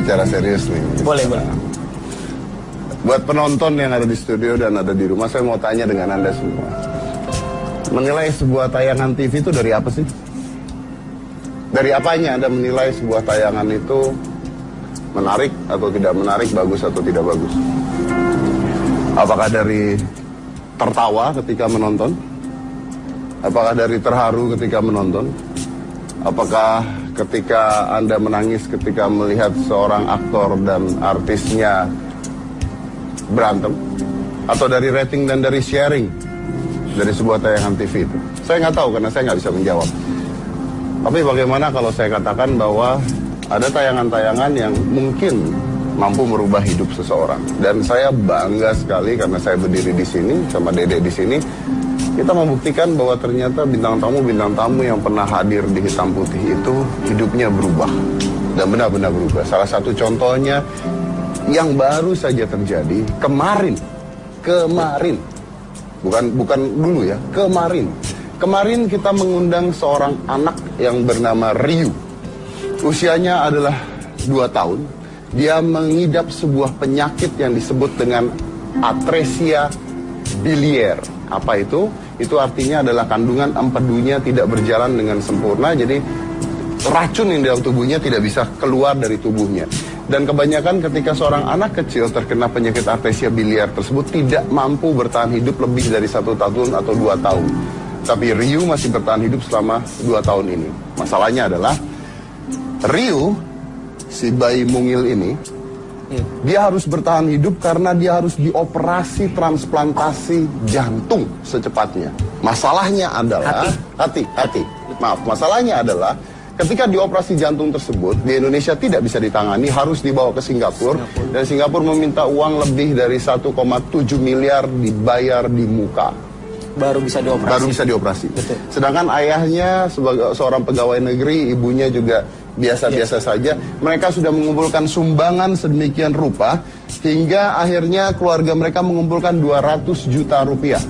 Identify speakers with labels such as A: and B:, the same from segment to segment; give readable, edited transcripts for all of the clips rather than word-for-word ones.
A: bicara serius nih.
B: Boleh, boleh.
A: Buat penonton yang ada di studio dan ada di rumah, saya mau tanya dengan Anda semua. Menilai sebuah tayangan TV itu dari apa sih? Dari apanya Anda menilai sebuah tayangan itu menarik atau tidak menarik, bagus atau tidak bagus? Apakah dari tertawa ketika menonton? Apakah dari terharu ketika menonton? Apakah ketika Anda menangis ketika melihat seorang aktor dan artisnya berantem? Atau dari rating dan dari sharing dari sebuah tayangan TV itu? Saya nggak tahu karena saya nggak bisa menjawab. Tapi bagaimana kalau saya katakan bahwa ada tayangan-tayangan yang mungkin mampu merubah hidup seseorang. Dan saya bangga sekali karena saya berdiri di sini sama Dede di sini. Kita membuktikan bahwa ternyata bintang tamu yang pernah hadir di Hitam Putih itu hidupnya berubah. Dan benar-benar berubah. Salah satu contohnya yang baru saja terjadi kemarin. Bukan dulu ya, kemarin. Kemarin kita mengundang seorang anak yang bernama Ryu. Usianya adalah 2 tahun. Dia mengidap sebuah penyakit yang disebut dengan atresia biliar. Apa itu? Itu artinya adalah kandungan empedunya tidak berjalan dengan sempurna. Jadi racun yang dalam tubuhnya tidak bisa keluar dari tubuhnya. Dan kebanyakan ketika seorang anak kecil terkena penyakit atresia biliar tersebut tidak mampu bertahan hidup lebih dari 1 tahun atau 2 tahun. Tapi Ryu masih bertahan hidup selama 2 tahun ini. Masalahnya adalah Ryu, si bayi mungil ini, dia harus bertahan hidup karena dia harus dioperasi transplantasi jantung secepatnya. Masalahnya adalah, masalahnya adalah ketika dioperasi jantung tersebut di Indonesia tidak bisa ditangani, harus dibawa ke Singapura. Dan Singapura meminta uang lebih dari 1,7 miliar dibayar di muka.
B: Baru bisa dioperasi.
A: Baru bisa dioperasi.
B: Betul.
A: Sedangkan ayahnya sebagai seorang pegawai negeri, ibunya juga biasa-biasa saja. Mereka sudah mengumpulkan sumbangan sedemikian rupa hingga akhirnya keluarga mereka mengumpulkan 200 juta rupiah.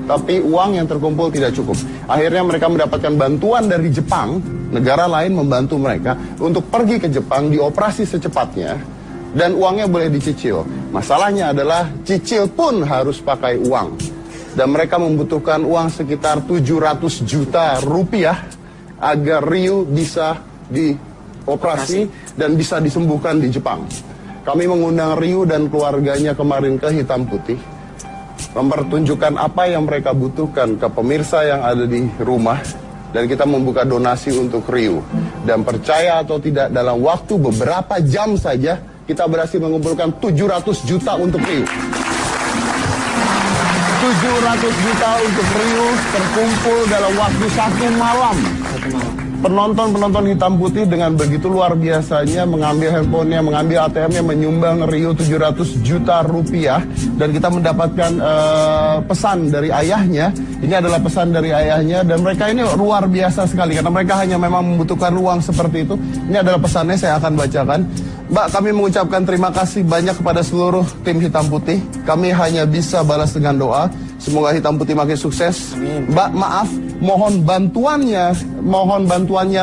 A: Tapi uang yang terkumpul tidak cukup. Akhirnya mereka mendapatkan bantuan dari Jepang, negara lain membantu mereka untuk pergi ke Jepang, dioperasi secepatnya, dan uangnya boleh dicicil. Masalahnya adalah cicil pun harus pakai uang. Dan mereka membutuhkan uang sekitar 700 juta rupiah agar Ryu bisa dioperasi dan bisa disembuhkan di Jepang. Kami mengundang Ryu dan keluarganya kemarin ke Hitam Putih, mempertunjukkan apa yang mereka butuhkan ke pemirsa yang ada di rumah, dan kita membuka donasi untuk Ryu. Dan percaya atau tidak, dalam waktu beberapa jam saja kita berhasil mengumpulkan 700 juta untuk Ryu. 700 juta untuk Ryu terkumpul dalam waktu 1 malam. Penonton-penonton Hitam Putih dengan begitu luar biasanya mengambil handphonenya, mengambil ATM-nya, menyumbang Ryu 700 juta rupiah. Dan kita mendapatkan pesan dari ayahnya. Ini adalah pesan dari ayahnya. Dan mereka ini luar biasa sekali karena mereka hanya memang membutuhkan uang seperti itu. Ini adalah pesannya, saya akan bacakan. Mbak, kami mengucapkan terima kasih banyak kepada seluruh tim Hitam Putih. Kami hanya bisa balas dengan doa. Semoga Hitam Putih makin sukses. Mbak, maaf, mohon bantuannya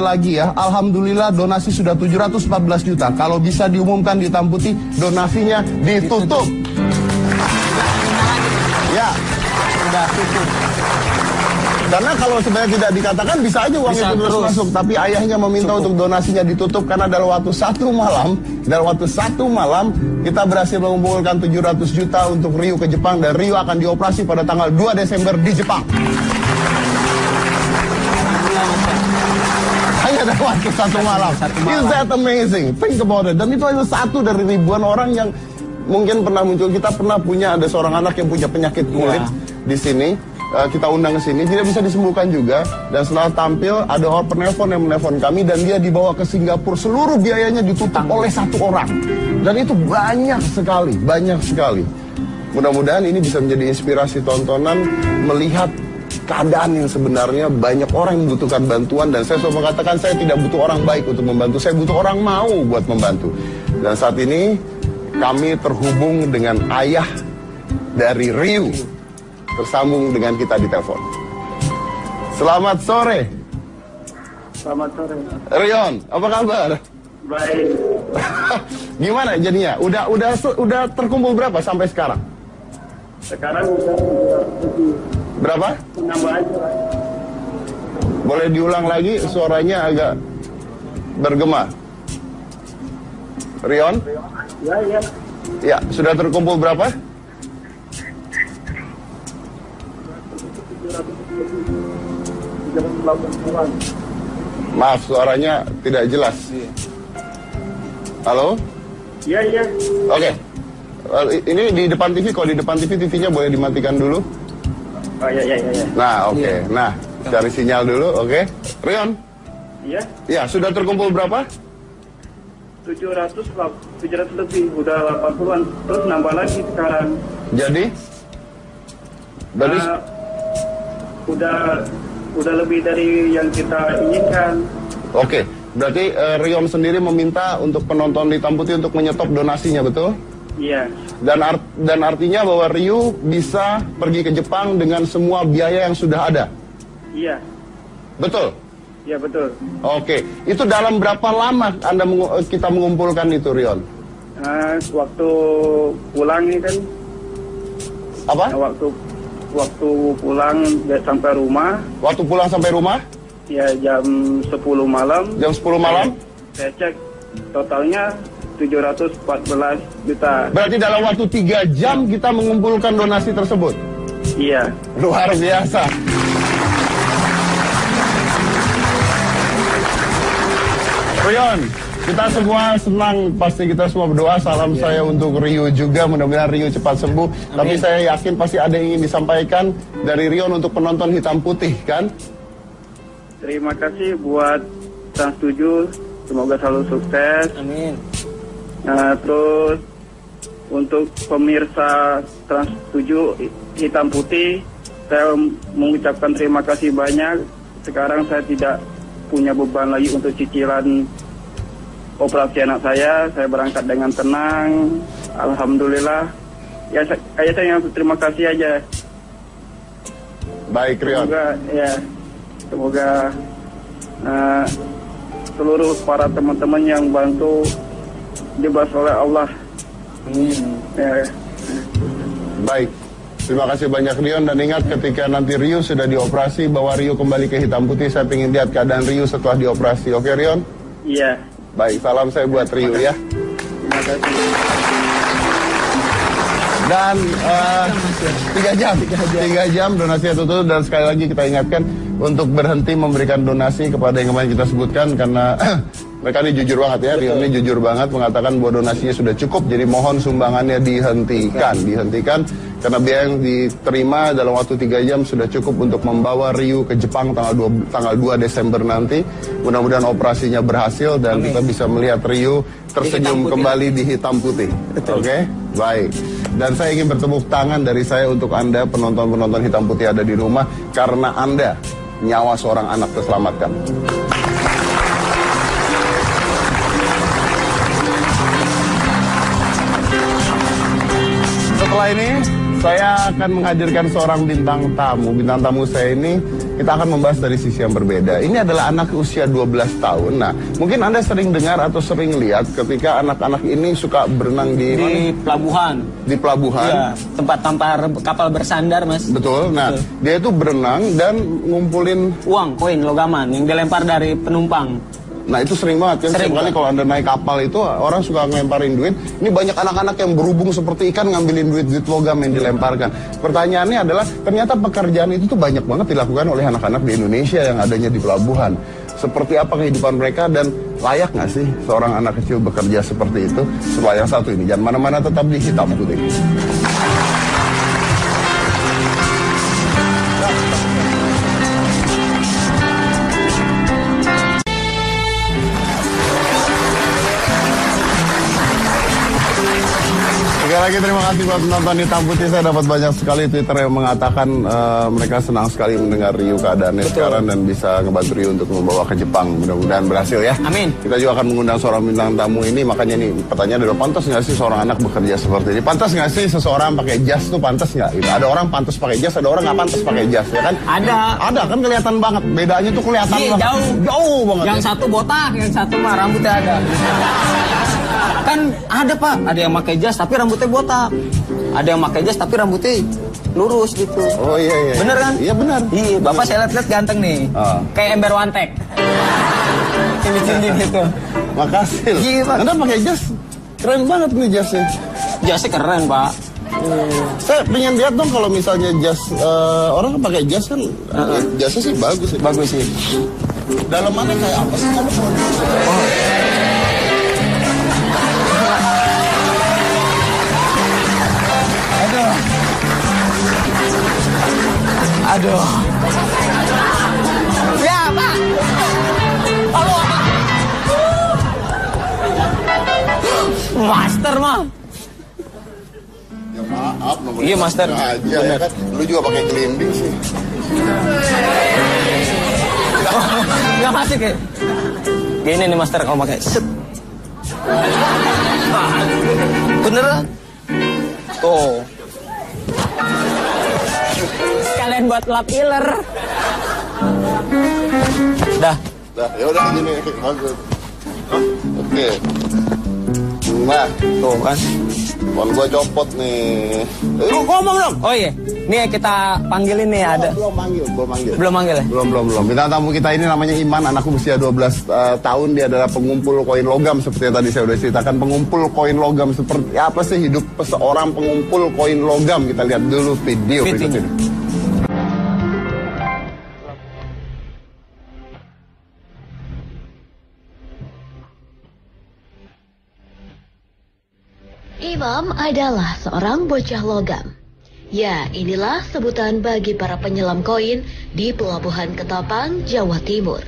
A: lagi ya. Alhamdulillah donasi sudah 714 juta. Kalau bisa diumumkan di Hitam Putih, donasinya ditutup. Ya, sudah tutup. Karena kalau sebenarnya tidak dikatakan bisa aja uang itu terus masuk. Tapi ayahnya meminta untuk donasinya ditutup karena dalam waktu 1 malam kita berhasil mengumpulkan 700 juta untuk Ryu ke Jepang. Dan Ryu akan dioperasi pada tanggal 2 Desember di Jepang. Hanya dalam waktu 1 malam. Is that amazing? Think about it. Dan itu hanya satu dari ribuan orang yang mungkin pernah muncul. Kita pernah punya, ada seorang anak yang punya penyakit kulit di sini. Kita undang ke sini, tidak bisa disembuhkan juga. Dan setelah tampil, ada orang penelpon yang menelpon kami dan dia dibawa ke Singapura. Seluruh biayanya ditutup oleh 1 orang. Dan itu banyak sekali. Mudah-mudahan ini bisa menjadi inspirasi tontonan melihat keadaan yang sebenarnya banyak orang yang membutuhkan bantuan. Dan saya selalu mengatakan saya tidak butuh orang baik untuk membantu, saya butuh orang mau buat membantu. Dan saat ini kami terhubung dengan ayah dari Ryu, tersambung dengan kita di telepon. Selamat sore.
C: Selamat sore.
A: Rion, apa kabar?
C: Baik.
A: Gimana jadinya? Udah terkumpul berapa sampai sekarang?
B: Sekarang udah lebih.
A: Berapa?
B: Menambah aja.
A: Boleh diulang lagi, suaranya agak bergema. Rion?
B: Ya.
A: Ya, sudah terkumpul berapa? Maaf, suaranya tidak jelas. Halo?
B: Iya.
A: Oke. Ini di depan TV, kalau di depan TV, TV-nya boleh dimatikan dulu.
B: Oh, iya.
A: Nah, oke. Nah, cari sinyal dulu, oke. Rion?
B: Iya.
A: Ya, sudah terkumpul berapa?
B: 700 lebih, udah 80-an, terus nambah lagi sekarang.
A: Jadi? Berarti
B: udah lebih dari yang kita inginkan.
A: Oke, berarti Rion sendiri meminta untuk penonton Hitam Putih untuk menyetop donasinya, betul?
B: Iya.
A: Dan artinya bahwa Ryu bisa pergi ke Jepang dengan semua biaya yang sudah ada?
B: Iya.
A: Betul?
B: Iya, betul.
A: Oke, itu dalam berapa lama kita mengumpulkan itu, Rion?
B: Waktu pulang ini kan.
A: Apa?
B: Waktu pulang sampai rumah.
A: Waktu pulang sampai rumah?
B: Ya, jam 10 malam.
A: Jam 10 malam?
B: Saya cek totalnya 714 juta.
A: Berarti dalam waktu 3 jam kita mengumpulkan donasi tersebut?
B: Iya.
A: Luar biasa. Rion, kita semua senang, pasti kita semua berdoa. Salam saya untuk Ryu juga, mudah-mudahan Ryu cepat sembuh. Amin. Tapi saya yakin pasti ada yang ingin disampaikan dari Rion untuk penonton Hitam Putih, kan?
B: Terima kasih buat Trans 7, semoga selalu sukses.
C: Amin.
B: Terus untuk pemirsa Trans 7 Hitam Putih, saya mengucapkan terima kasih banyak. Sekarang saya tidak punya beban lagi untuk cicilan operasi anak saya berangkat dengan tenang, alhamdulillah. Ya saya terima kasih aja.
A: Baik, Rion.
B: Semoga seluruh para teman-teman yang bantu dibahas oleh Allah. Ya.
A: Baik. Terima kasih banyak Rion, dan ingat ketika nanti Ryu sudah dioperasi, bawa Ryu kembali ke Hitam Putih. Saya ingin lihat keadaan Ryu setelah dioperasi. Oke, Rion?
B: Iya.
A: Baik, salam saya buat Ryu ya.
B: Terima kasih.
A: Dan 3 jam donasinya tutup, dan sekali lagi kita ingatkan untuk berhenti memberikan donasi kepada yang kemarin kita sebutkan, karena mereka ini jujur banget ya, Rion ini jujur banget mengatakan bahwa donasinya sudah cukup, jadi mohon sumbangannya dihentikan karena biaya yang diterima dalam waktu 3 jam sudah cukup untuk membawa Ryu ke Jepang tanggal 2 Desember nanti. Mudah-mudahan operasinya berhasil dan kita bisa melihat Ryu tersenyum kembali di Hitam Putih. Oke? Baik. Dan saya ingin bertepuk tangan dari saya untuk Anda penonton-penonton Hitam Putih ada di rumah, karena Anda nyawa seorang anak terselamatkan. Setelah ini saya akan menghadirkan seorang bintang tamu. Bintang tamu saya ini kita akan membahas dari sisi yang berbeda. Ini adalah anak usia 12 tahun. Nah, mungkin Anda sering dengar atau sering lihat ketika anak-anak ini suka berenang di
C: pelabuhan.
A: Di pelabuhan.
C: Ya, tempat tampar kapal bersandar, Mas.
A: Betul. Nah, dia itu berenang dan ngumpulin
C: uang, koin, logaman yang dilempar dari penumpang.
A: Nah, itu sering banget kan. Setiap kali kalau Anda naik kapal itu orang suka ngelemparin duit. Ini banyak anak-anak yang berhubung seperti ikan ngambilin duit logam yang dilemparkan. Pertanyaannya adalah, ternyata pekerjaan itu tuh banyak banget dilakukan oleh anak-anak di Indonesia yang adanya di pelabuhan. Seperti apa kehidupan mereka dan layak nggak sih seorang anak kecil bekerja seperti itu? Setelah yang satu ini, jangan mana-mana, tetap di Hitam Putih. Sekali lagi terima kasih buat penonton Hitam Putih. Saya dapat banyak sekali Twitter yang mengatakan mereka senang sekali mendengar Ryu keadaannya sekarang dan bisa ngebantu Ryu untuk membawa ke Jepang. Mudah-mudahan berhasil ya.
C: Amin.
A: Kita juga akan mengundang seorang bintang tamu ini. Makanya nih pertanyaan adalah, pantas nggak sih seorang anak bekerja seperti ini? Pantas nggak sih seseorang pakai jas tuh pantas nggak? Ada orang pantas pakai jas, ada orang nggak pantas pakai jas, ya kan? Ada kan, kelihatan banget. Bedanya tuh kelihatan banget.
C: Jauh
A: banget.
C: Yang satu botak, yang satu mah rambutnya ada. Kan ada Pak, ada yang pakai jas tapi rambutnya botak. Ada yang pakai jas tapi rambutnya lurus gitu.
A: Oh iya iya.
C: Bener kan?
A: Iya benar.
C: Iya, Bapak saya lihat ganteng nih.
A: Oh.
C: Kayak ember wantek. Cincin gitu.
A: Makasih.
C: Iya, Pak.
A: Anda pakai jas. Keren banget nih jasnya.
C: Jasnya keren, Pak.
A: Saya pengen lihat dong kalau misalnya jas orang kan pakai jas kan jasnya sih bagus sih.
C: Bagus sih.
A: Dalamannya kayak apa sih kamu?
C: Aduh. Aduh. Ya, Pak. Halo. Master mah.
A: Ya maaf, nomor
C: Iya, Master.
A: aja ya kan. Lu juga pakai gelinding sih.
C: Nggak masuk ya? Gini nih Master kalau pakai set. Beneran? Tuh. Sekalian buat lap iler. Dah.
A: Dah, ya udah gini bagus. Oke. Nah,
C: Tuh kan.
A: phone gua copot nih. Lu ngomong dong.
C: Oh iya. Nih kita panggilin nih ada.
A: Belum manggil.
C: Belum manggil ya?
A: Belum. Bintang tamu kita ini namanya Iman, anakku berusia 12 tahun. Dia adalah pengumpul koin logam seperti yang tadi saya sudah ceritakan. Pengumpul koin logam seperti apa sih hidup seorang pengumpul koin logam? Kita lihat dulu video berikut ini.
D: Imam adalah seorang bocah logam. Ya, inilah sebutan bagi para penyelam koin di Pelabuhan Ketapang, Jawa Timur.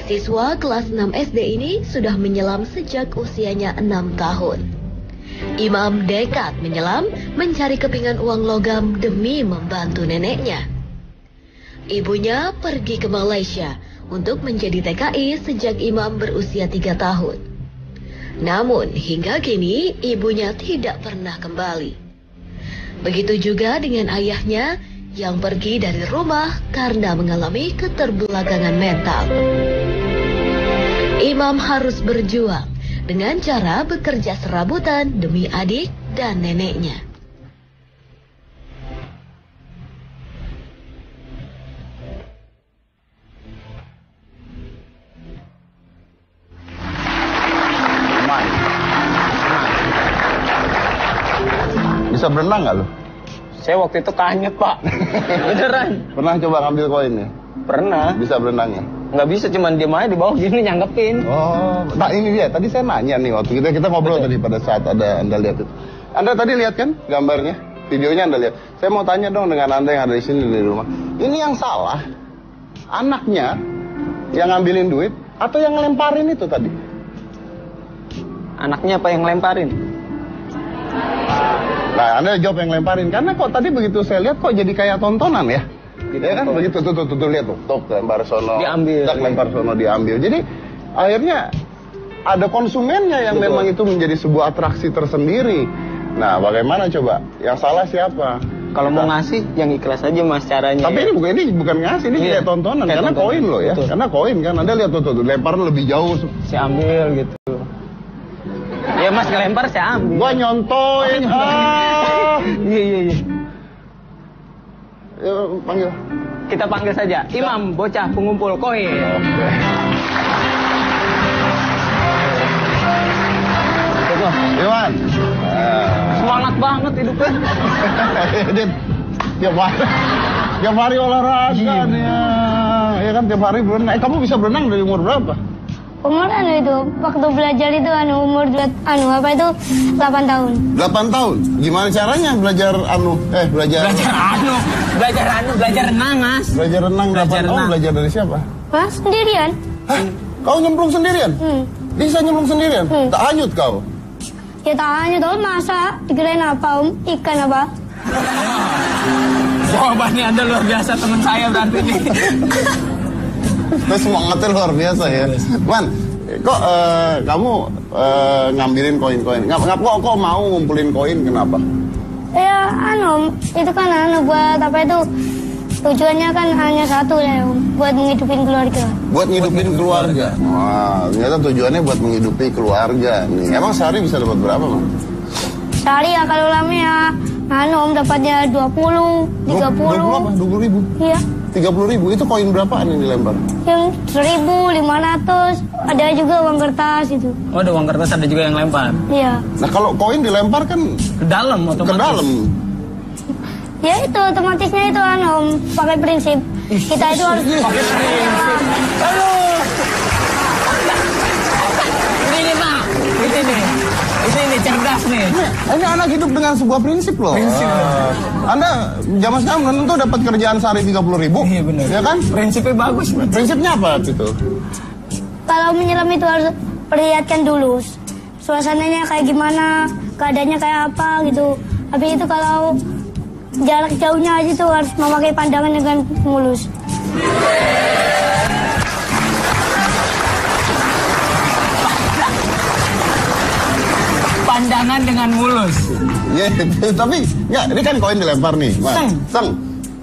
D: Siswa kelas 6 SD ini sudah menyelam sejak usianya 6 tahun. Imam dekat menyelam mencari kepingan uang logam demi membantu neneknya. Ibunya pergi ke Malaysia untuk menjadi TKI sejak Imam berusia 3 tahun. Namun hingga kini ibunya tidak pernah kembali. Begitu juga dengan ayahnya yang pergi dari rumah karena mengalami keterbelakangan mental. Imam harus berjuang dengan cara bekerja serabutan demi adik dan neneknya.
A: Bisa berenang nggak lu?
C: Saya waktu itu kanyut Pak. Beneran.
A: Pernah coba ngambil koinnya?
C: Pernah.
A: Bisa berenangnya?
C: Nggak bisa, cuman diem aja di bawah gini nyanggepin.
A: Oh, nah ini dia. Tadi saya nanya nih waktu kita ngobrol tadi pada saat ada Anda lihat itu. Anda tadi lihat kan gambarnya, videonya Anda lihat. Saya mau tanya dong dengan Anda yang ada di sini di rumah. Ini yang salah anaknya yang ngambilin duit atau yang ngelemparin itu tadi?
C: Anaknya apa yang lemparin?
A: Nah, Anda jawab yang lemparin. Karena kok tadi begitu saya lihat kok jadi kayak tontonan ya. Gitu ya kan? Begitu tuh lihat tuh. Lempar sono.
C: Diambil.
A: Lempar sono diambil. Jadi akhirnya ada konsumennya yang memang itu menjadi sebuah atraksi tersendiri. Nah, bagaimana coba? Yang salah siapa?
C: Kalau mau ngasih yang ikhlas aja Mas caranya.
A: Tapi
C: ya.
A: ini bukan ngasih, ini kayak tontonan.
C: Kayak
A: karena
C: tontonan.
A: koin loh ya.
C: Betul.
A: Karena koin kan. Anda lihat tuh lempar lebih jauh.
C: Saya ambil gitu. Ya Mas ngelempar saya ambil.
A: Gua nyontoin.
C: Iya.
A: Ya, panggil.
C: Kita panggil saja Imam, bocah pengumpul koin.
A: Oke.
C: Tuh.
A: Iwan.
C: Semangat banget hidupnya.
A: Tiap hari olahraga nih ya kan tiap hari berenang. Kamu bisa berenang dari umur berapa?
E: Umur itu waktu belajar itu umur 8 tahun.
A: 8 tahun. Gimana caranya belajar
C: Belajar renang Mas.
A: Belajar renang 8 tahun. Belajar dari siapa?
E: Mas sendirian?
A: Hah? Kau nyemplung sendirian? Bisa nyemplung sendirian? Tak hanyut kau?
E: Ya tanya tuh masa dikirain apa ikan apa?
C: Jawabannya Anda luar biasa teman saya berarti nih.
A: Terus semangatnya luar biasa ya. Man, kok kamu ngambilin koin-koin? Kok mau ngumpulin koin, kenapa?
E: Ya itu kan buat apa itu tujuannya kan hanya satu ya, Om, buat menghidupin keluarga.
A: Buat ngidupin keluarga. Wah, ternyata tujuannya buat menghidupi keluarga. Nih, emang sehari bisa dapat berapa, Bang?
E: Sehari ya kalau lama ya, Om dapatnya 20, 30.
A: 20.000?
E: Iya.
A: 30.000 itu koin berapaan yang dilempar?
E: Yang 1.500, ada juga uang kertas itu.
C: Oh, ada uang kertas, ada juga yang lempar.
E: Iya.
A: Nah, kalau koin dilempar kan
C: Ke dalam otomatis.
A: ke dalam.
E: Ya itu otomatisnya itu Om, pakai prinsip. Kita itu harus
C: Pakai prinsip. Aduh. Ini Pak. Ini cerdas nih.
A: Ini anak hidup dengan sebuah prinsip loh.
C: Prinsip.
A: Anda zaman sekarang belum tentu dapat kerjaan sehari 30.000.
C: Iya benar.
A: Ya kan?
C: Prinsipnya bagus, Pak.
A: Prinsipnya apa itu?
E: kalau menyelam itu harus perlihatkan dulu suasananya kayak gimana, keadaannya kayak apa gitu. Habis itu kalau jarak jauhnya aja tuh harus memakai pandangan dengan mulus.
C: Pandangan dengan mulus.
A: Ya, tapi ya ini kan koin dilempar nih, Mas. Seng.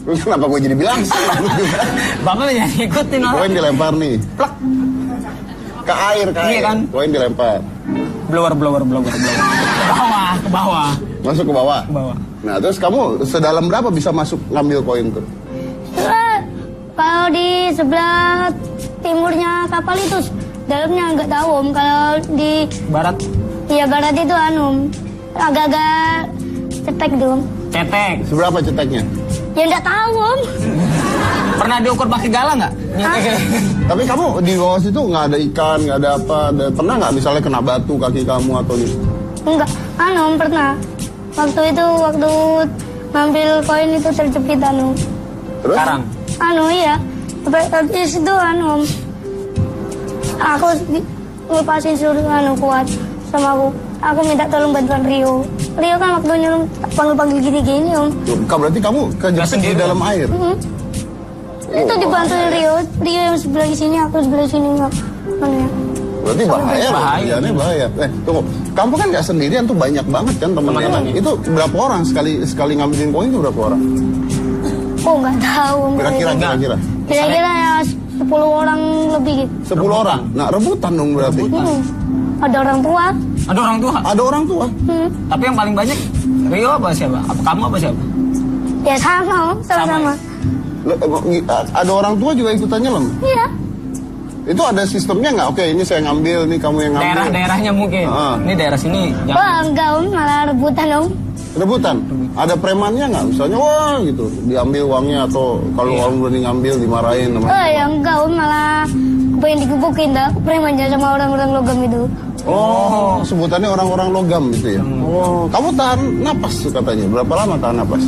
A: Terus kenapa gue jadi bilang seng?
C: Bapak ya ikutin orang.
A: Koin dilempar nih.
C: Plak.
A: Ke air.
C: Iya kan?
A: Koin dilempar.
C: Blower. Ke bawah.
A: Masuk ke bawah.
C: Ke bawah.
A: Nah, terus kamu sedalam berapa bisa masuk ngambil koin tuh?
E: Kalau di sebelah timurnya kapal itu dalamnya nggak tahu Om. Kalau di
C: Barat.
E: iya barat itu agak-agak cetek tuh Om.
C: Cetek.
A: Seberapa ceteknya?
E: Ya nggak tahu Om.
C: Pernah diukur pakai galang nggak?
A: Tapi kamu di bawah situ nggak ada ikan, nggak ada apa? Pernah nggak misalnya kena batu kaki kamu atau gitu?
E: Enggak, Om pernah. Waktu ngambil koin itu terjepit Om.
A: Terus?
C: Sekarang.
E: Iya. Habis itu Om. Aku ngepasin suruh kuat sama aku. Aku minta tolong bantuan Rio. Rio kan waktu nyelam panggil-panggil gini-gini Om.
A: Berarti kamu kejepit di dalam air?
E: Itu dibantuin Rio. Rio yang sebelah sini, aku sebelah sini enggak.
A: Berarti bahaya. Bahaya. Tunggu. Kamu kan nggak sendirian tuh, banyak banget kan teman-teman. Itu berapa orang sekali ngambilin koin itu berapa orang?
E: Oh nggak tahu.
A: Kira-kira.
E: Kira-kira ya 10 orang lebih gitu.
A: 10 orang. Nah, rebutan dong berarti.
E: Ada orang tua.
C: Ada orang tua.
A: Ada orang tua.
C: Tapi yang paling banyak Rio apa siapa? Apa kamu apa siapa?
E: Ya sama Om, sama-sama.
A: Ada orang tua juga ikutan nyelam?
E: Iya.
A: Itu ada sistemnya nggak? Oke, ini saya ngambil, ini kamu yang ngambil.
C: Daerah-daerahnya mungkin. Ini daerah sini.
E: Wah enggak Om, malah rebutan Om.
A: Rebutan? Ada premannya nggak? Misalnya, wah gitu, diambil uangnya atau kalau orang berani ngambil dimarahin sama.
E: Ya enggak Om, malah pengen dikebukin dah premannya sama orang-orang logam itu.
A: Oh, sebutannya orang-orang logam gitu ya? Oh, kamu tahan napas katanya. Berapa lama tahan napas?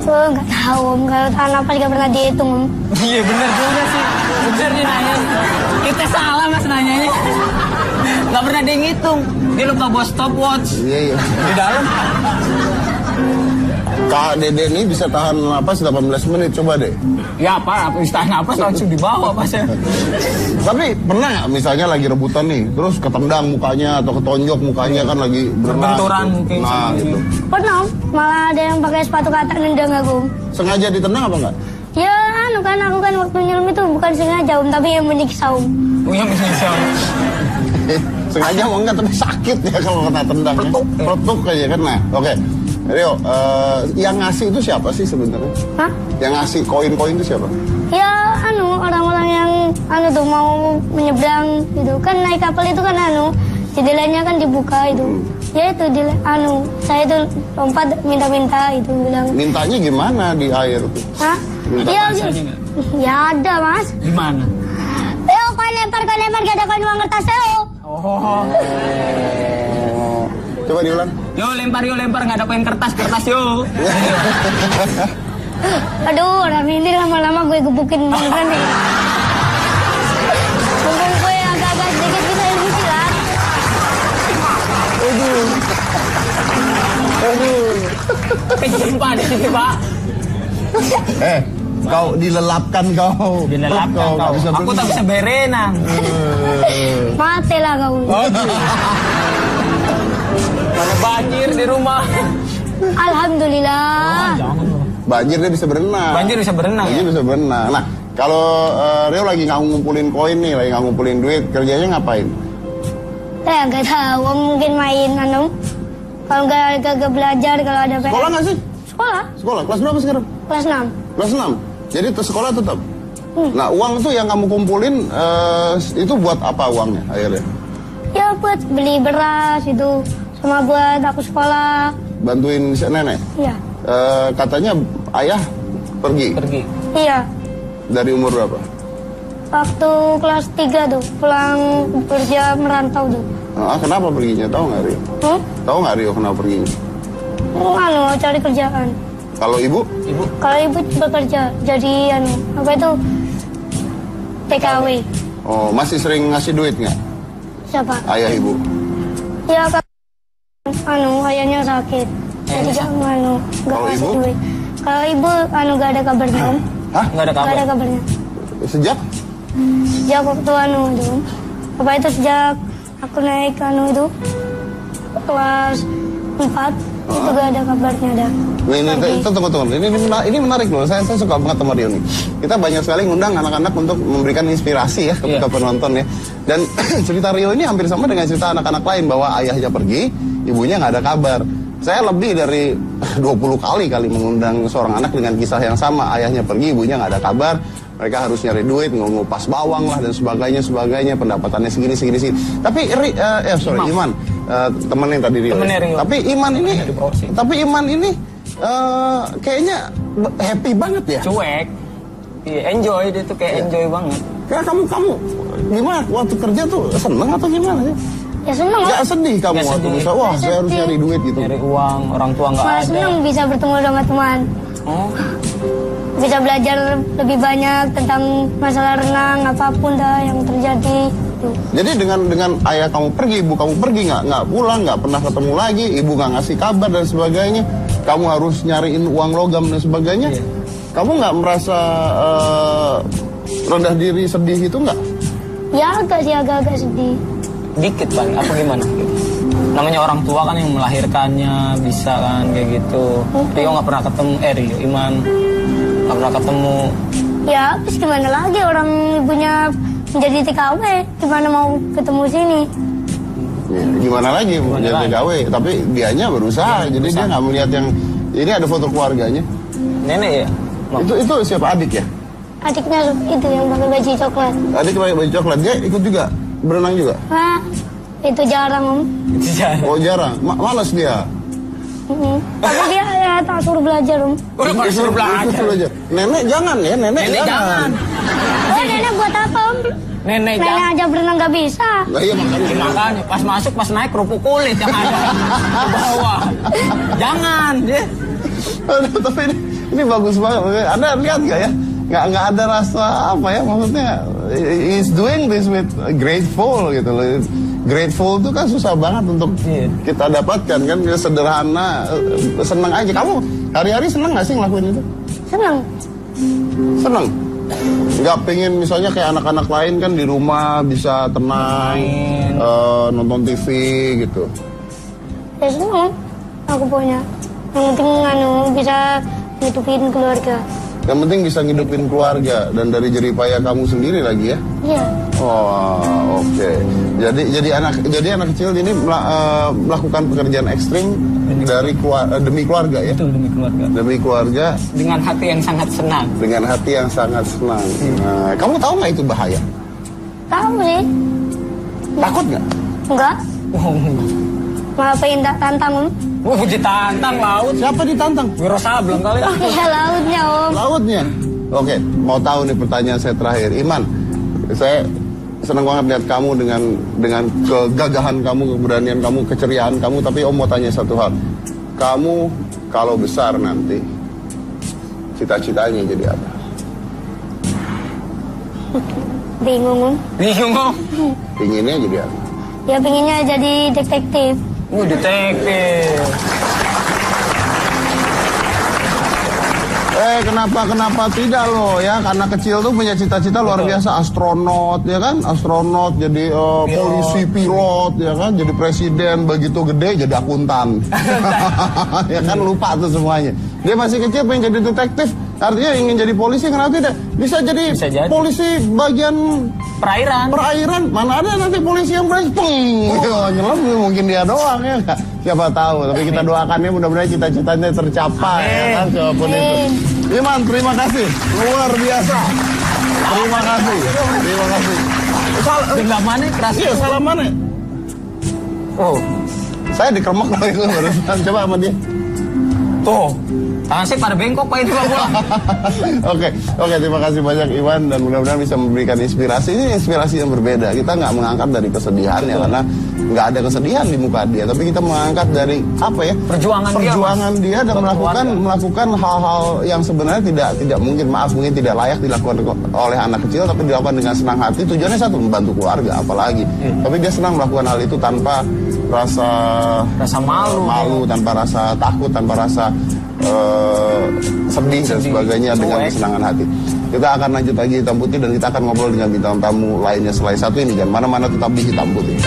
E: Enggak tahu Om, kalau tahan napas gak pernah dihitung Om.
C: Iya bener juga sih. Bener nih nanya. Kita salah Mas nanyanya. Gak pernah dia ngitung. Dia lupa bawa stopwatch.
A: Iya.
C: Di dalam.
A: Kak Dede ini bisa tahan napas 18 menit, coba deh.
C: Ya apa tahan napas langsung dibawa pasnya.
A: Tapi pernah nggak misalnya lagi rebutan nih, terus ketendang mukanya atau ketonjok mukanya kan lagi berenang.
C: Benturan
A: gitu.
C: mungkin.
A: Nah gitu.
E: Pernah Om, malah ada yang pakai sepatu katak nendang aku Om.
A: Sengaja ditendang apa enggak?
E: Ya kan aku kan waktu nyelam itu bukan sengaja Om, tapi yang menyiksa Om.
C: Oh yang menyiksa.
A: Sengaja mau enggak, tapi sakit ya kalau kena tendang. Peletuk aja kan. Nah, oke. Rio, yang ngasih itu siapa sih sebenarnya?
E: Hah?
A: Yang ngasih koin-koin itu siapa?
E: Ya orang-orang yang tuh mau menyeberang gitu. Kan naik kapal itu kan jendelanya kan dibuka itu. Ya itu saya itu lompat minta-minta itu bilang.
A: Mintanya gimana di air tuh?
E: Hah? Ya ada Mas.
C: Gimana?
E: Koin lempar gak ada koin uang kertas
C: Oh.
A: Coba diulang.
C: Yo lempar nggak ada koin kertas yo.
E: Aduh, orang ini lama-lama gue gebukin beneran nih. Mungkin gue agak-agak sedikit bisa emosi lah.
A: Aduh.
C: Kejam Pak di sini Pak.
A: Kau dilelapkan kau.
C: Dilelapkan kau. Aku tak bisa berenang.
E: Mati lah kau.
C: Mana banjir di rumah.
E: Alhamdulillah.
C: Jangan.
A: Banjir dia bisa berenang.
C: Banjir bisa berenang.
A: Banjir
C: Ya?
A: bisa berenang. Nah, kalau Rio lagi nggak ngumpulin koin nih, lagi nggak ngumpulin duit, kerjanya ngapain?
E: Saya nggak tahu, mungkin main kalau nggak belajar, kalau ada PR.
A: Sekolah nggak sih?
E: Sekolah.
A: Sekolah. Kelas berapa sekarang?
E: Kelas 6.
A: Kelas 6. Jadi sekolah tetap. Nah, uang tuh yang kamu kumpulin itu buat apa uangnya akhirnya?
E: Ya buat beli beras itu, sama buat aku sekolah.
A: Bantuin si nenek.
E: Iya.
A: Katanya ayah pergi.
E: Iya.
A: Dari umur berapa?
E: Waktu kelas 3 tuh, pulang kerja merantau tuh.
A: Kenapa perginya? Tahu nggak Rio? Tahu nggak Rio kenapa perginya?
E: Cari kerjaan.
A: Kalau ibu?
E: Kalau ibu bekerja jadi apa itu TKW.
A: Oh, masih sering ngasih duit nggak?
E: Siapa?
A: Ayah ibu.
E: Ya kan ayahnya sakit. Jadi nggak
A: Kalau
E: ngasih
A: ibu?
E: duit. Kalau ibu nggak ada kabarnya om.
A: Hah?
C: Nggak ada kabar.
E: Nggak ada kabarnya.
A: Sejak?
E: Sejak waktu itu. Apa itu sejak aku naik itu kelas 4 itu gak ada kabarnya ada.
A: Tunggu. Ini menarik loh. Saya suka banget sama Rio nih. Kita banyak sekali ngundang anak-anak untuk memberikan inspirasi ya ke penonton ya. Dan cerita Rio ini hampir sama dengan cerita anak-anak lain bahwa ayahnya pergi, ibunya nggak ada kabar. Saya lebih dari 20 kali mengundang seorang anak dengan kisah yang sama. Ayahnya pergi, ibunya nggak ada kabar. Mereka harus nyari duit, ngupas bawang lah dan sebagainya. Pendapatannya segini. Tapi Iman, temenin tadi Rio. Tapi Iman ini kayaknya happy banget ya.
C: Cuek. Iya, enjoy dia tuh kayak enjoy banget.
A: Karena kamu gimana waktu kerja tuh seneng atau gimana sih?
E: Ya seneng lah.
A: Gak sedih kamu waktu bisa, wah saya harus nyari duit gitu.
C: Nyari uang, orang tua nggak ada.
E: Seneng bisa bertemu sama teman. Bisa belajar lebih banyak tentang masalah renang apapun dah yang terjadi.
A: Jadi dengan ayah kamu pergi, ibu kamu pergi nggak pulang, nggak pernah ketemu lagi, ibu nggak ngasih kabar dan sebagainya, kamu harus nyariin uang logam dan sebagainya. Iya. Kamu nggak merasa rendah diri, sedih gitu nggak?
E: Ya agak sedih.
C: Dikit Pak, apa gimana? Namanya orang tua kan yang melahirkannya bisa kan kayak gitu. Rio nggak pernah ketemu, Rio Iman nggak pernah ketemu.
E: Ya habis gimana lagi orang ibunya menjadi TKW, gimana mau ketemu sini?
A: Ya, gimana lagi menjadi TKW, tapi dianya berusaha, jadi dia nggak melihat yang ini ada foto keluarganya.
C: Nenek ya?
A: Itu siapa, adik ya?
E: Adiknya itu yang pakai baju coklat.
A: Adik pakai baju coklat, dia ikut juga berenang juga?
E: Nah, itu jarang om.
A: Oh jarang, malas dia.
E: Tapi dia ya tak suruh belajar om.
C: Suruh belajar.
A: Nenek jangan ya, nenek jangan.
E: Oh nenek buat apa om?
C: Nenek
E: aja berenang gak bisa.
A: Nah, iya
C: makanya pas masuk pas naik kerupuk kulit yang ada ke bawah. Jangan ya.
A: Tapi ini bagus banget. Anda lihat nggak ya? Nggak ada rasa apa ya, maksudnya he's doing this with grateful gitu loh. Grateful itu kan susah banget untuk kita dapatkan kan, sederhana, senang aja. Kamu hari-hari senang nggak sih ngelakuin itu? Senang. Nggak pengen misalnya kayak anak-anak lain kan di rumah bisa tenang, nonton TV gitu.
E: Ya senang, aku punya. Yang penting bisa ngidupin keluarga.
A: Yang penting bisa ngidupin keluarga dan dari jeripaya kamu sendiri lagi ya?
E: Iya.
A: Oh, oke. Jadi anak kecil ini melakukan pekerjaan ekstrim demi keluarga ya?
C: Betul, demi keluarga.
A: Demi keluarga.
C: Dengan hati yang sangat senang.
A: Dengan hati yang sangat senang. Nah, kamu tahu nggak itu bahaya?
E: Tahu sih.
A: Takut nggak?
E: Enggak. Malah pengen tantang om.
C: Ditantang laut.
A: Siapa ditantang?
C: Wiro Sableng kali ya.
E: Ya lautnya om.
A: Lautnya. Oke, mau tahu nih pertanyaan saya terakhir. Iman, saya senang banget lihat kamu dengan kegagahan kamu, keberanian kamu, keceriaan kamu. Tapi om mau tanya satu hal. Kamu kalau besar nanti, cita-citanya jadi apa?
E: Bingung om.
A: Pinginnya jadi apa?
E: Ya pinginnya jadi detektif.
C: Detektif.
A: kenapa tidak loh ya, karena kecil tuh punya cita-cita luar biasa, astronot ya kan, astronot jadi polisi, pilot ya kan, jadi presiden, begitu gede jadi akuntan. Ya kan, lupa tuh semuanya. Dia masih kecil pengen jadi detektif, artinya ingin jadi polisi, kenapa tidak? Bisa jadi polisi bagian perairan. Mana ada nanti polisi yang berani nyelam, mungkin dia doang ya. Siapa tahu, tapi kita doakannya mudah-mudahan cita-citanya tercapai ya kan, siapapun itu. Iman, terima kasih, luar biasa. Terima kasih.
C: Salah mana keras?
A: Iya, salah mana? Oh, saya dikeremek loh itu barusan. Coba sama dia.
C: Tuh, tangan saya pada bengkok Pak itu bola.
A: Oke, terima kasih banyak Iwan, dan mudah-mudahan bisa memberikan inspirasi. Ini inspirasi yang berbeda. Kita nggak mengangkat dari kesedihan ya, karena nggak ada kesedihan di muka dia, tapi kita mengangkat dari apa ya? Perjuangan dia dan melakukan hal-hal yang sebenarnya tidak mungkin tidak layak dilakukan oleh anak kecil, tapi dilakukan dengan senang hati. Tujuannya satu, membantu keluarga, apalagi. Tapi dia senang melakukan hal itu tanpa rasa malu, tanpa rasa takut, tanpa rasa sedih dan sebagainya, dengan kesenangan hati. Kita akan lanjut lagi Hitam Putih, dan kita akan ngobrol dengan bintang tamu lainnya selain satu ini. Jangan mana-mana, tetap di Hitam Putih.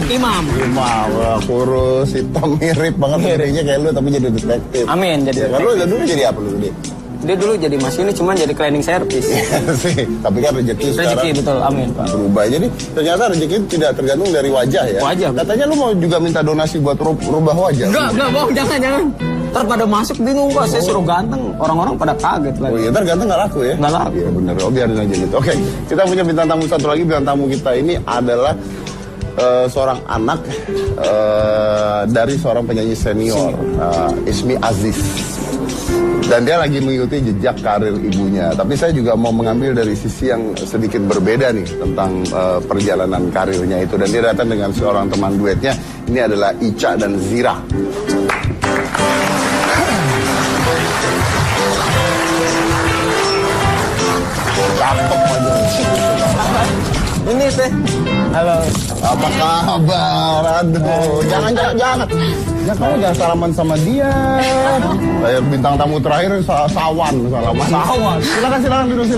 A: Imam, kurus, hitam, mirip banget jadinya kayak lu, tapi jadi detektif.
C: Amin, jadi
A: ya, lu dulu jadi apa lu dia?
C: Dia dulu jadi masinis, cuman jadi cleaning service.
A: Sih, tapi kan rezeki sekarang
C: betul, amin.
A: Berubah. Jadi ternyata rezeki tidak tergantung dari wajah ya.
C: Wajah.
A: Katanya lu mau juga minta donasi buat rubah wajah.
C: Enggak, bohong, jangan. Ntar pada masuk bingung Pak, saya suruh ganteng, orang-orang pada kaget lagi.
A: Oh iya, ntar ganteng nggak laku ya?
C: Nggak laku.
A: Iya bener, biarin aja gitu. Oke, kita punya bintang tamu satu lagi. Bintang tamu kita ini adalah seorang anak dari seorang penyanyi senior, Ismi Aziz. Dan dia lagi mengikuti jejak karir ibunya. Tapi saya juga mau mengambil dari sisi yang sedikit berbeda nih tentang perjalanan karirnya itu. Dan dia datang dengan seorang teman duetnya. Ini adalah Ica dan Zira. Cakep aja.
C: Ini teh. Halo.
A: Apa kabar? Aduh, jangan. Ya kamu jangan salaman sama dia. Saya bintang tamu terakhir Sawan salaman. Silakan duduk.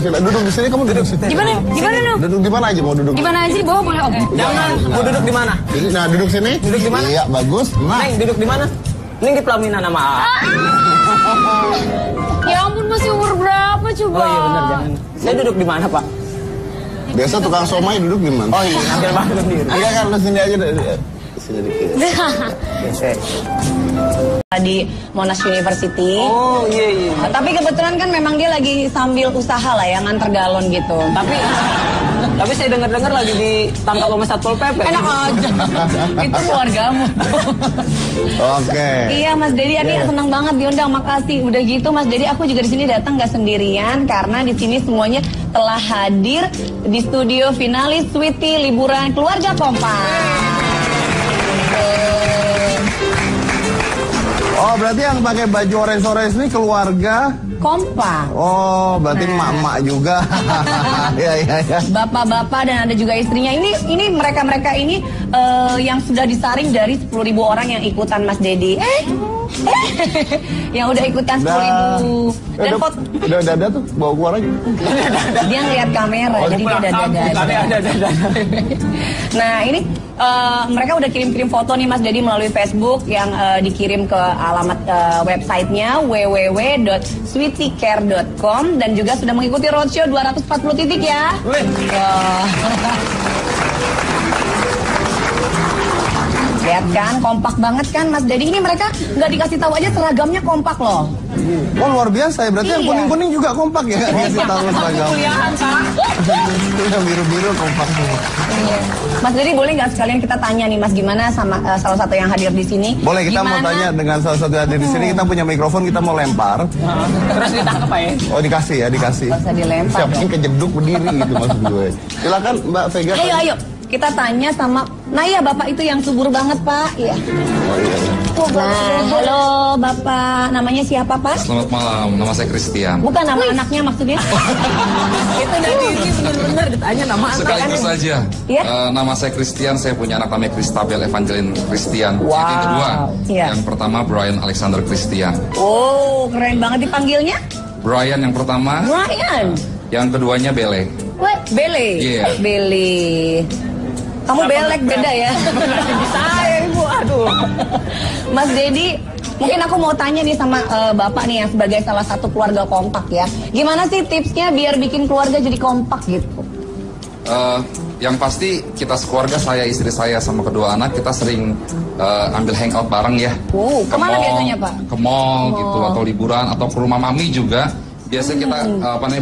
A: Duduk di sini, kamu duduk di sini.
E: Gimana dong?
A: Duduk di mana aja mau duduk?
E: Di mana aja di bawah boleh Om?
C: Jangan. Mau duduk di mana?
A: Nah, duduk sini.
C: Duduk di mana?
A: Iya, bagus. Nah,
C: Neng, duduk di mana? Neng di pelaminan sama A.
E: Ya ampun, masih umur berapa coba?
C: Oh iya benar, jangan. Saya duduk di mana, Pak?
A: biasa tukang somai duduk di mana?
C: Oh iya, ambil banget sendiri.
A: Enggak kan, lu sini aja deh. Sini dikit.
C: Biasa.
F: Di Monash University.
C: Oh iya.
F: Tapi kebetulan kan memang dia lagi sambil usaha lah ya, nganter galon gitu.
C: Tapi saya dengar lagi ditangkap sama Satpol PP.
F: Enak aja. Itu keluargamu.
A: Oke.
F: Iya Mas Dedi, ini senang banget diundang. Makasih. Udah gitu Mas Dedi, aku juga di sini datang nggak sendirian karena di sini semuanya telah hadir di studio finalis Sweety Liburan Keluarga Kompak.
A: Oh, berarti yang pakai baju orange-orange ini keluarga
F: Kompak.
A: Oh, berarti emak-emak juga. Iya.
F: Bapak-bapak dan ada juga istrinya. Ini mereka ini yang sudah disaring dari 10.000 orang yang ikutan Mas Dedi. Yang udah ikutan 10.000. Dan
A: udah dada tuh, bawa keluar aja.
F: Dia ngeliat kamera, jadi dia dada. Nah, ini mereka udah kirim-kirim foto nih Mas Dedi melalui Facebook yang dikirim ke alamat websitenya www.sweetycare.com dan juga sudah mengikuti roadshow 240 titik ya. Lihat kan, kompak banget kan Mas Dedi. Ini mereka nggak dikasih tahu aja seragamnya kompak loh.
A: Oh, luar biasa ya. Berarti yang kuning-kuning juga kompak ya? Dikasih tahu seragam. Yang biru-biru kompak semua.
F: Mas Dedi, boleh nggak sekalian kita tanya nih Mas, gimana sama salah satu yang hadir di sini?
A: Boleh, kita mau tanya dengan salah satu yang hadir di sini. Kita punya mikrofon, kita mau lempar.
C: Terus ditangkap ya?
A: Oh, dikasih.
F: Nggak usah dilempar.
A: Siapa yang kejeduk berdiri gitu maksud gue. Silakan Mbak Vega.
F: Ayo. Kita tanya sama Nah iya Bapak itu yang subur banget Pak. Iya. Nah, halo Bapak, namanya siapa Pak?
G: Selamat malam, nama saya Christian.
F: Bukan nama anaknya maksudnya. Itu dari ini benar-benar ditanya nama anak.
G: Sekaligus saja.
F: Iya?
G: Nama saya Christian, saya punya anak namanya Christabel Evangeline Christian.
F: Wow.
G: Yang kedua,
F: Iya.
G: yang pertama Brian Alexander Christian.
F: Oh, keren banget dipanggilnya.
G: Brian yang pertama,
F: Brian.
G: yang keduanya Bele.
F: Bele.
G: Iya.
F: Bele. Kamu belek beda ya. Saya Ibu, aduh. Mas Dedi, mungkin aku mau tanya nih sama Bapak nih yang sebagai salah satu keluarga kompak ya. Gimana sih tipsnya biar bikin keluarga jadi kompak gitu?
G: Yang pasti kita sekeluarga, saya, istri saya sama kedua anak, kita sering ambil hangout bareng ya.
F: Kemana biasanya Pak?
G: Ke mall gitu, atau liburan, atau ke rumah mami juga. Biasanya kita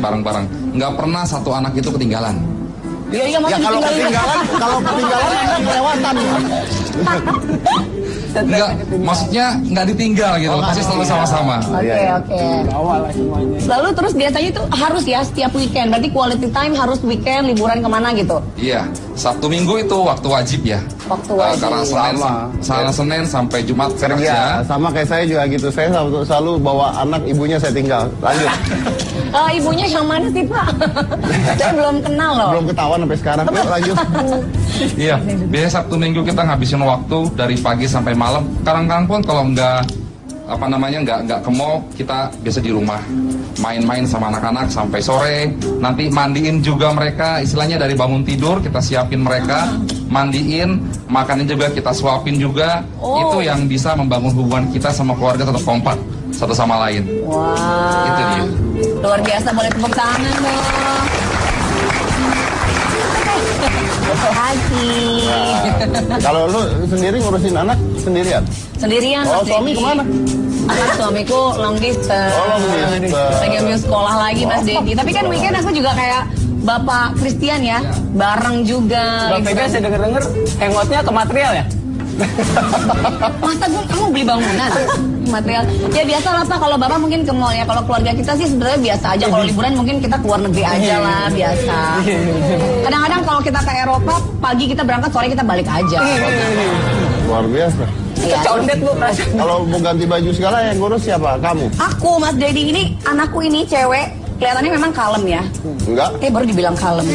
G: bareng-bareng. Nggak pernah satu anak itu ketinggalan.
F: Iya,
A: Ya kalau ketinggalan enak kelewatan.
G: Enggak, maksudnya nggak ditinggal gitu, pasti selalu sama-sama.
F: Oke. Lalu terus biasanya itu harus ya setiap weekend, berarti quality time harus weekend, liburan kemana gitu?
G: Iya, Sabtu Minggu itu waktu wajib ya.
F: Waktu wajib.
G: Karena Senin sampai Jumat kerja.
A: Ya, sama kayak saya juga gitu. Saya selalu bawa anak, ibunya saya tinggal. Lanjut.
F: Ibunya yang mana sih Pak? Saya belum kenal loh.
A: Belum ketahuan sampai sekarang. Yuk lanjut.
G: Iya, biasanya Sabtu Minggu kita ngabisin waktu dari pagi sampai malam. Kadang-kadang pun kalau nggak ke mall, kita biasa di rumah main-main sama anak-anak sampai sore. Nanti mandiin juga mereka, istilahnya dari bangun tidur kita siapin mereka, mandiin, makannya juga kita suapin juga. Itu yang bisa membangun hubungan kita sama keluarga tetap kompak satu sama lain.
F: Wow.
G: Itu dia.
F: Luar biasa, boleh tepuk tangan dong. Terima kasih.
A: Kalau lu sendiri ngurusin anak sendirian?
F: Sendirian.
A: Oh,
F: Mas
A: suami
F: Dedi.
A: kemana?
F: Anak suamiku long distance.
A: Oh, long distance.
F: Lagi ambil sekolah lagi Mas Dedi. Tapi kan weekend aku juga kayak Bapak Christian ya, bareng juga.
C: Bang Tega saya denger-denger hangoutnya ke material ya?
F: Masa kamu beli bangunan? Material. Ya biasa lah Pak, kalau Bapak mungkin ke mall ya. Kalau keluarga kita sih sebenarnya biasa aja. Kalau liburan mungkin kita keluar negeri aja lah, biasa. Kadang-kadang kalau kita ke Eropa, pagi kita berangkat, sore kita balik aja.
A: Luar biasa.
F: Ya.
C: Condet Bu perasaan.
A: Kalau mau ganti baju segala yang ngurus siapa? Kamu?
F: Aku, Mas Dedi, ini anakku ini cewek. Kelihatannya memang kalem ya.
A: Enggak?
F: Baru dibilang kalem.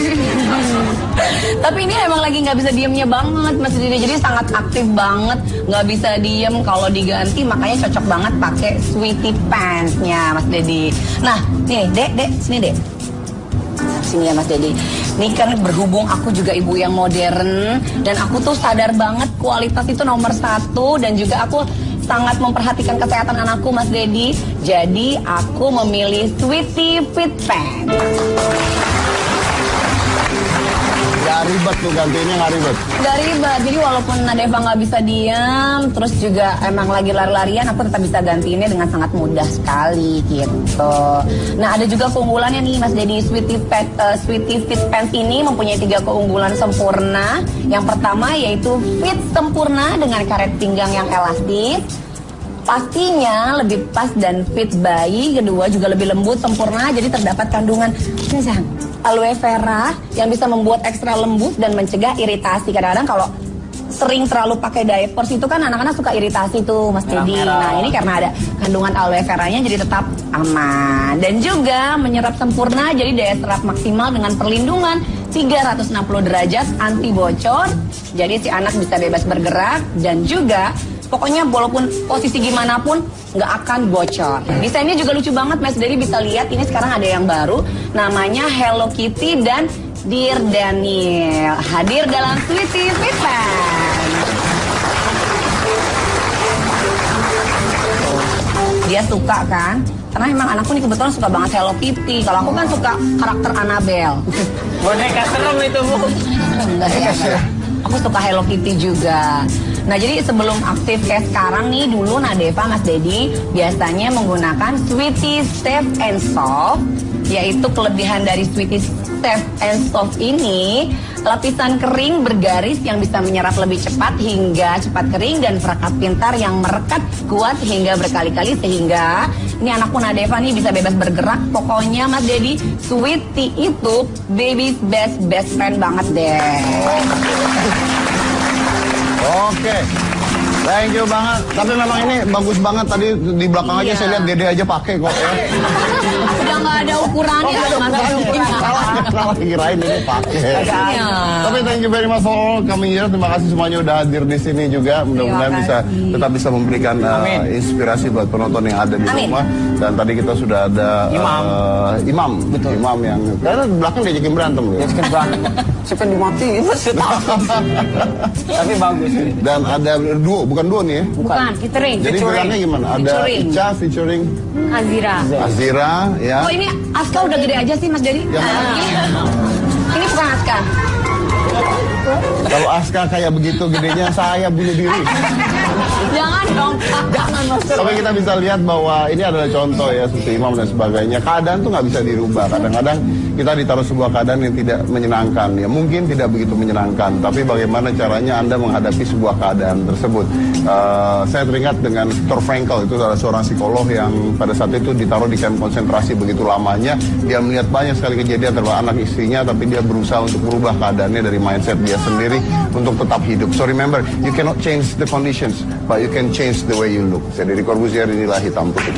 F: Tapi ini emang lagi nggak bisa diemnya banget Mas Dedi. Jadi sangat aktif banget, nggak bisa diem. Kalau diganti makanya cocok banget pakai sweaty pants-nya Mas Dedi. Nah, nih Dek, sini Dek. Sini ya Mas Dedi. Ini kan berhubung aku juga ibu yang modern dan aku tuh sadar banget kualitas itu nomor 1 dan juga aku sangat memperhatikan kesehatan anakku Mas Dedi. Jadi aku memilih Sweety Fit Pants.
A: Gak ribet tuh gantinya, gak ribet.
F: Gak ribet, jadi walaupun Nadeva nggak bisa diam, terus juga emang lagi lari-larian, aku tetap bisa gantiinnya dengan sangat mudah sekali gitu. Nah ada juga keunggulannya nih Mas Dedi, Sweety Fit Pants ini mempunyai 3 keunggulan sempurna. Yang pertama yaitu fit sempurna dengan karet pinggang yang elastis. Pastinya lebih pas dan fit bayi. Kedua juga lebih lembut, sempurna, jadi terdapat kandungan aloe vera yang bisa membuat ekstra lembut dan mencegah iritasi. Kadang-kadang kalau sering terlalu pakai diapers itu kan anak-anak suka iritasi tuh Mas Dedi. Nah ini karena ada kandungan aloe veranya jadi tetap aman. Dan juga menyerap sempurna, jadi daya serap maksimal dengan perlindungan 360 derajat anti bocor. Jadi si anak bisa bebas bergerak dan juga pokoknya walaupun posisi gimana pun nggak akan bocor. Desainnya juga lucu banget Mas Dedi, bisa lihat ini sekarang ada yang baru namanya Hello Kitty dan Dear Daniel. Hadir dalam Sweety Fit Pants. Dia suka kan? Karena emang anakku nih kebetulan suka banget Hello Kitty. Kalau aku kan suka karakter Annabelle.
C: Boneka serem itu Bu.
F: Enggak ya. Aku suka Hello Kitty juga. Nah jadi sebelum aktif kayak sekarang nih, dulu Nadeva Mas Dedi biasanya menggunakan Sweety Safe and Soft. Yaitu kelebihan dari Sweety Safe and Soft ini, lapisan kering bergaris yang bisa menyerap lebih cepat hingga cepat kering dan perekat pintar yang merekat kuat hingga berkali-kali sehingga ini anakku Nadeva nih bisa bebas bergerak. Pokoknya Mas Dedi, Sweety itu baby's best friend banget deh.
A: Oke. Thank you banget. Tapi memang ini bagus banget tadi di belakang aja saya lihat Dede aja pakai kok ya.
F: Udah nggak ada ukurannya,
A: Salah kirain ini pakai.
F: Iya.
A: Tapi thank you very much for all coming here. Terima kasih semuanya udah hadir di sini juga. Mudah-mudahan tetap bisa memberikan inspirasi buat penonton yang ada di rumah. Dan tadi kita sudah ada imam. Betul. Imam yang karena belakang diajakin berantem ya.
C: Diajakin berantem. Siapa yang dimatiin? Tapi bagus.
A: Dan ada duo, bukan duo nih ya?
F: Bukan, featuring.
A: Jadi geraknya gimana? Ada Ica featuring Azira, ya.
F: Oh ini Aska udah gede aja sih Mas Dedi. Ini bukan Aska.
A: Kalau Aska kayak begitu gedenya saya bunuh diri.
F: Jangan dong, jangan Mas.
A: Tapi kita bisa lihat bahwa ini adalah contoh ya, seperti imam dan sebagainya. Keadaan tuh nggak bisa dirubah. Kadang-kadang kita ditaruh sebuah keadaan yang tidak menyenangkan. Ya mungkin tidak begitu menyenangkan, tapi bagaimana caranya Anda menghadapi sebuah keadaan tersebut. Saya teringat dengan Viktor Frankl, itu adalah seorang psikolog yang pada saat itu ditaruh di kamp konsentrasi begitu lamanya. Dia melihat banyak sekali kejadian terhadap anak istrinya, tapi dia berusaha untuk merubah keadaannya dari mindset dia sendiri untuk tetap hidup. So remember, you cannot change the conditions, but you can change the way you look. Saya Deddy Corbuzier, inilah Hitam Putih.